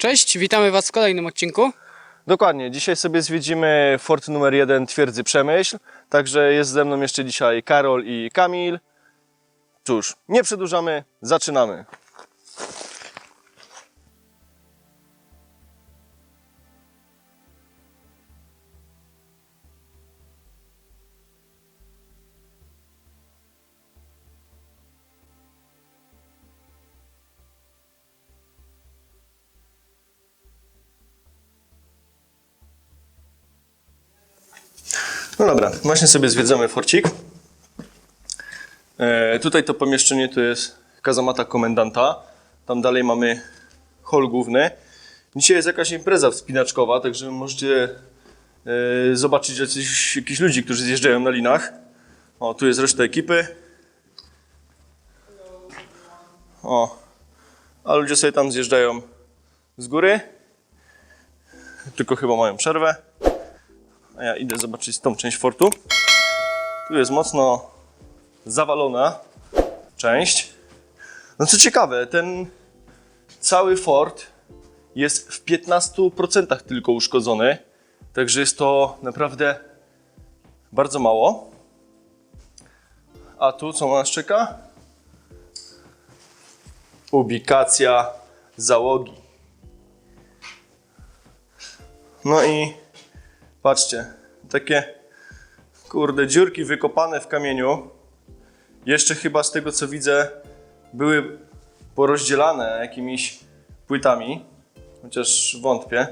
Cześć, witamy Was w kolejnym odcinku. Dokładnie, dzisiaj sobie zwiedzimy fort numer 1 Twierdzy Przemyśl. Także jest ze mną jeszcze dzisiaj Karol i Kamil. Cóż, nie przedłużamy, zaczynamy. No dobra, właśnie sobie zwiedzamy forcik. Tutaj to pomieszczenie to jest kazamata komendanta. Tam dalej mamy hol główny. Dzisiaj jest jakaś impreza wspinaczkowa, także możecie zobaczyć jakichś ludzi, którzy zjeżdżają na linach. O, tu jest reszta ekipy. O, a ludzie sobie tam zjeżdżają z góry. Tylko chyba mają przerwę. A ja idę zobaczyć tą część fortu. Tu jest mocno zawalona część. No co ciekawe, ten cały fort jest w 15% tylko uszkodzony. Także jest to naprawdę bardzo mało. A tu co nas czeka? Ubikacja załogi. No i patrzcie, takie kurde dziurki wykopane w kamieniu. Jeszcze chyba z tego co widzę były porozdzielane jakimiś płytami. Chociaż wątpię,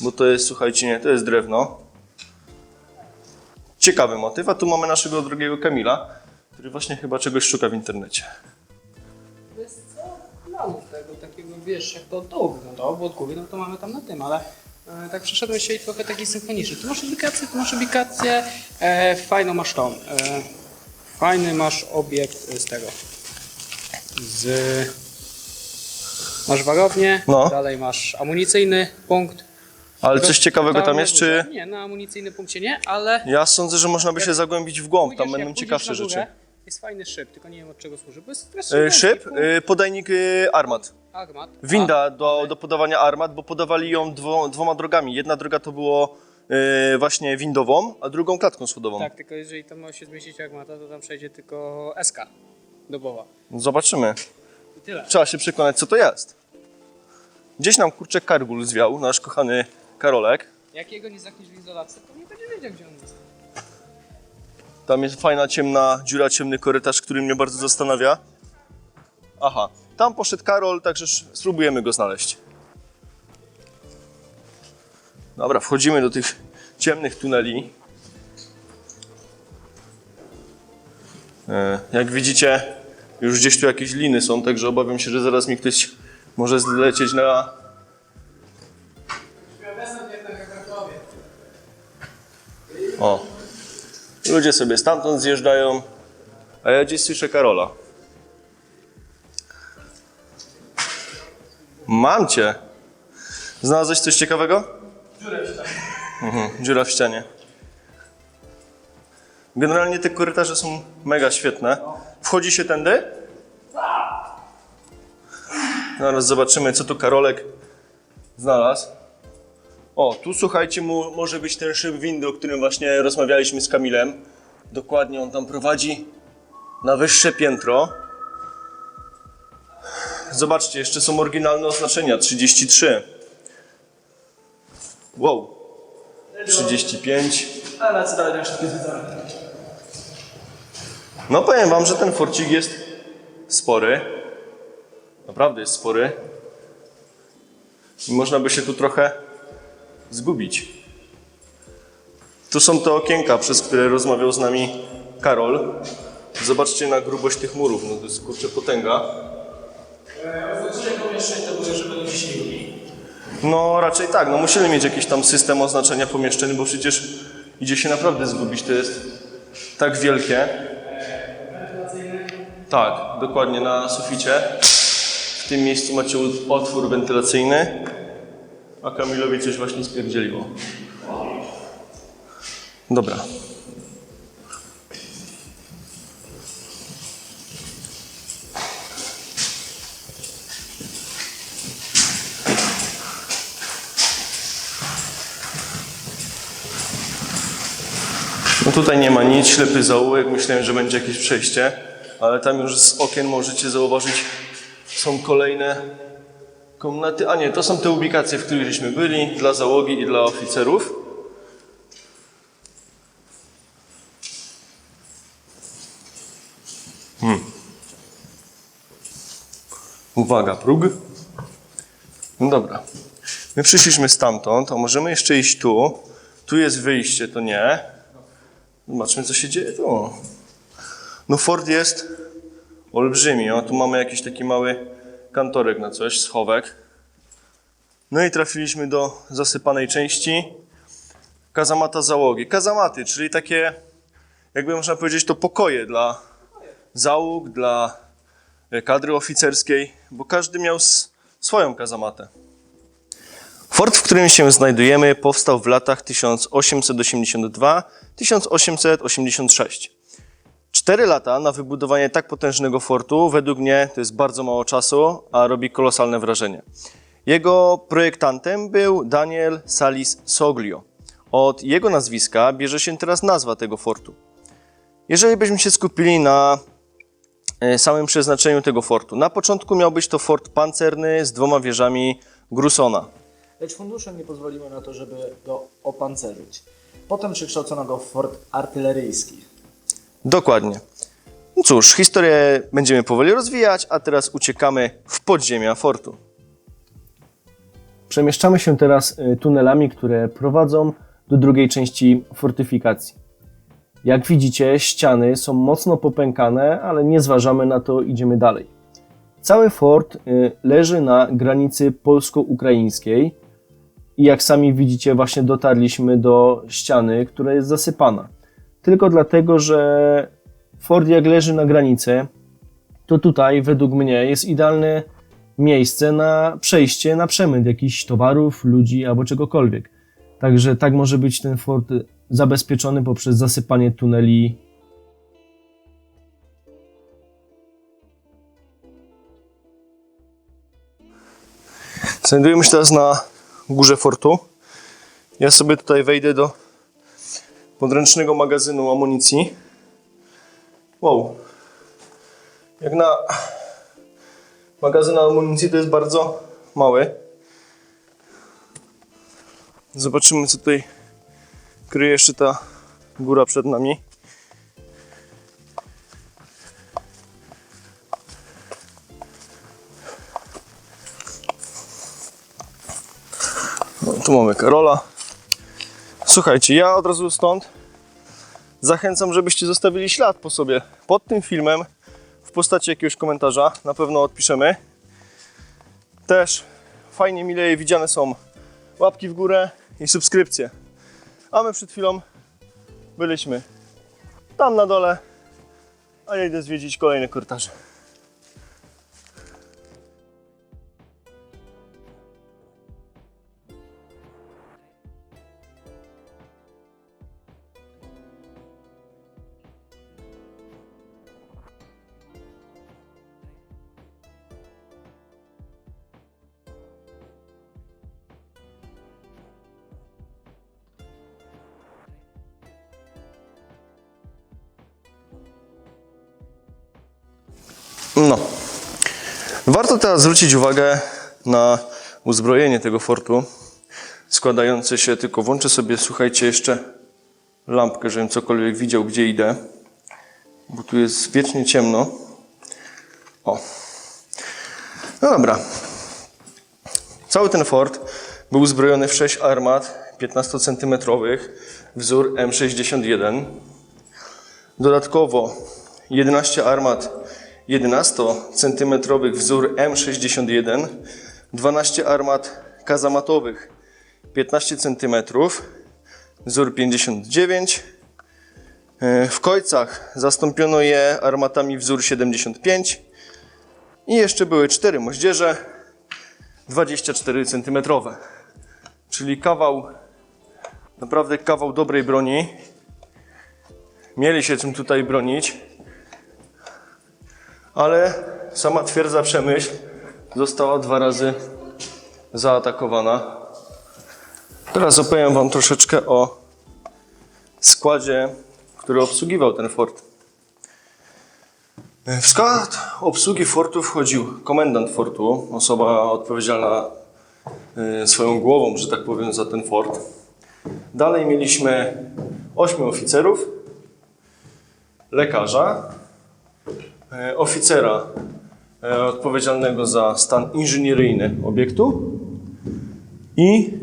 bo to jest, słuchajcie, nie, to jest drewno. Ciekawy motyw, a tu mamy naszego drugiego Kamila, który właśnie chyba czegoś szuka w internecie. To jest co? Mało tego takiego, wiesz, jak to od dołu wyglądało, bo od góry no to mamy tam na tym, ale tak przeszedłem się i trochę taki synchroniczny. Tu masz ubikację, fajną masz tą. Fajny masz obiekt z tego. Masz warownię, No. dalej masz amunicyjny punkt. Ale coś ciekawego tam jest, czy... Nie, na amunicyjnym punkcie nie, ale... Ja sądzę, że można by się zagłębić w głąb, tam Pójdziesz, będą jak ciekawsze pójdziesz na górę, rzeczy. jest fajny szyb, tylko nie wiem od czego służy. Bo jest Szyb, podajnik armat. armat. Winda do podawania armat, bo podawali ją dwoma drogami. Jedna droga to było właśnie windową, a drugą klatką schodową. Tak, tylko jeżeli tam ma się zmieścić armata, to tam przejdzie tylko SK dobowa. Zobaczymy. I tyle. Trzeba się przekonać, co to jest. Gdzieś nam kurczę Kargul zwiał, nasz kochany Karolek. Jak jego nie zakniesz w izolacji, to nie będzie wiedział, gdzie on jest. Tam jest fajna ciemna dziura, ciemny korytarz, który mnie bardzo zastanawia. Aha, tam poszedł Karol, także spróbujemy go znaleźć. Dobra, wchodzimy do tych ciemnych tuneli. Jak widzicie, już gdzieś tu jakieś liny są, także obawiam się, że zaraz mi ktoś może zlecieć na... O, ludzie sobie stamtąd zjeżdżają, a ja gdzieś słyszę Karola. Mam cię! Znalazłeś coś ciekawego? Dziurę w ścianie. Dziura w ścianie. Generalnie te korytarze są mega świetne. Wchodzi się tędy? Zaraz zobaczymy, co tu Karolek znalazł. O, tu słuchajcie, może być ten szyb windy, o którym właśnie rozmawialiśmy z Kamilem. Dokładnie, on tam prowadzi na wyższe piętro. Zobaczcie, jeszcze są oryginalne oznaczenia. 33. Wow. 35. Ale co dalej jeszcze zwiedzamy? No powiem wam, że ten forcik jest spory. Naprawdę jest spory. I można by się tu trochę zgubić. Tu są te okienka, przez które rozmawiał z nami Karol. Zobaczcie na grubość tych murów, no to jest kurczę potęga. Oznaczenie pomieszczeń to było, żeby ludzie się nie gubili. No raczej tak, no musieli mieć jakiś tam system oznaczenia pomieszczeń, bo przecież idzie się naprawdę zgubić, to jest tak wielkie. Tak, dokładnie na suficie. W tym miejscu macie otwór wentylacyjny, a Kamilowi coś właśnie spierdzieliło. Dobra. Tutaj nie ma nic, ślepy zaułek, myślałem, że będzie jakieś przejście, ale tam już z okien możecie zauważyć, są kolejne komnaty. A nie, to są te ubikacje, w których żeśmy byli, dla załogi i dla oficerów. Uwaga, próg. No dobra. My przyszliśmy stamtąd, a możemy jeszcze iść tu. Tu jest wyjście, to nie. Zobaczmy, co się dzieje tu. No fort jest olbrzymi. O, tu mamy jakiś taki mały kantorek na coś, schowek. No i trafiliśmy do zasypanej części. Kazamata załogi. Kazamaty, czyli takie, jakby można powiedzieć, to pokoje dla załóg, dla kadry oficerskiej, bo każdy miał swoją kazamatę. Fort, w którym się znajdujemy, powstał w latach 1882-1886. 4 lata na wybudowanie tak potężnego fortu, według mnie to jest bardzo mało czasu, a robi kolosalne wrażenie. Jego projektantem był Daniel Salis Soglio. Od jego nazwiska bierze się teraz nazwa tego fortu. Jeżeli byśmy się skupili na samym przeznaczeniu tego fortu. Na początku miał być to fort pancerny z 2 wieżami Grusona. Lecz fundusze nie pozwoliły na to, żeby go opancerzyć. Potem przekształcono go w fort artyleryjski. Dokładnie. No cóż, historię będziemy powoli rozwijać, a teraz uciekamy w podziemia fortu. Przemieszczamy się teraz tunelami, które prowadzą do drugiej części fortyfikacji. Jak widzicie, ściany są mocno popękane, ale nie zważamy na to, idziemy dalej. Cały fort leży na granicy polsko-ukraińskiej i jak sami widzicie, właśnie dotarliśmy do ściany, która jest zasypana. Tylko dlatego, że fort jak leży na granicy, to tutaj według mnie jest idealne miejsce na przejście na przemyt jakichś towarów, ludzi albo czegokolwiek. Także tak może być ten fort zabezpieczony poprzez zasypanie tuneli. Znajdujemy się teraz na górze fortu. Ja sobie tutaj wejdę do podręcznego magazynu amunicji. Wow. Jak na magazyn amunicji to jest bardzo mały. Zobaczymy, co tutaj kryje jeszcze ta góra przed nami. No, tu mamy Karola. Słuchajcie, ja od razu stąd zachęcam, żebyście zostawili ślad po sobie pod tym filmem w postaci jakiegoś komentarza. Na pewno odpiszemy. Też fajnie, mile widziane są łapki w górę i subskrypcje. A my przed chwilą byliśmy tam na dole, a ja idę zwiedzić kolejne korytarze. No. Warto teraz zwrócić uwagę na uzbrojenie tego fortu, składające się, tylko włączę sobie, słuchajcie, jeszcze lampkę, żebym cokolwiek widział, gdzie idę, bo tu jest wiecznie ciemno. O. No dobra. Cały ten fort był uzbrojony w 6 armat 15-centymetrowych, wzór M61. Dodatkowo 11 armat 11-centymetrowych, wzór M61, 12 armat kazamatowych 15 cm, wzór 59. W końcach zastąpiono je armatami wzór 75 i jeszcze były 4 moździerze 24 cm. Czyli kawał, naprawdę kawał dobrej broni. Mieli się czym tutaj bronić. Ale sama twierdza Przemyśl została 2 razy zaatakowana. Teraz opowiem wam troszeczkę o składzie który obsługiwał ten fort. W skład obsługi fortu wchodził komendant fortu, osoba odpowiedzialna swoją głową, że tak powiem, za ten fort. Dalej mieliśmy 8 oficerów, lekarza, oficera odpowiedzialnego za stan inżynieryjny obiektu i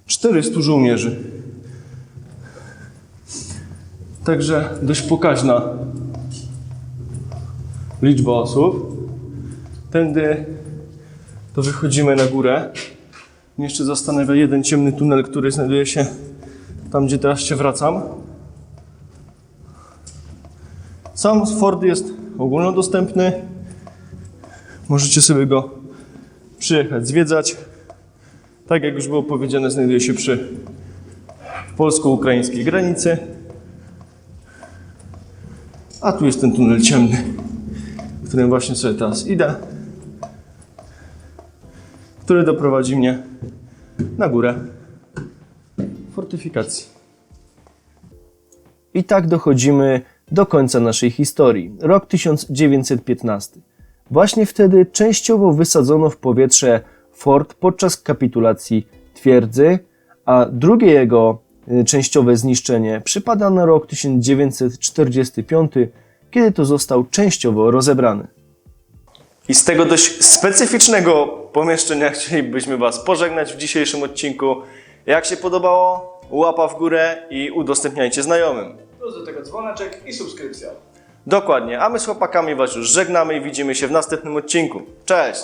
400 żołnierzy. Także dość pokaźna liczba osób. Tędy to wychodzimy na górę. Mnie jeszcze zastanawia jeden ciemny tunel, który znajduje się tam, gdzie teraz się wracam. Sam fort jest ogólnodostępny. Możecie sobie go przyjechać, zwiedzać. Tak jak już było powiedziane, znajduje się przy polsko-ukraińskiej granicy. A tu jest ten tunel ciemny, w którym właśnie sobie teraz idę, który doprowadzi mnie na górę fortyfikacji. I tak dochodzimy do końca naszej historii. Rok 1915. Właśnie wtedy częściowo wysadzono w powietrze fort podczas kapitulacji twierdzy, a drugie jego częściowe zniszczenie przypada na rok 1945, kiedy to został częściowo rozebrany. I z tego dość specyficznego pomieszczenia chcielibyśmy Was pożegnać w dzisiejszym odcinku. Jak się podobało, łapa w górę i udostępniajcie znajomym. Plus do tego dzwoneczek i subskrypcja. Dokładnie, a my z chłopakami Was już żegnamy i widzimy się w następnym odcinku. Cześć!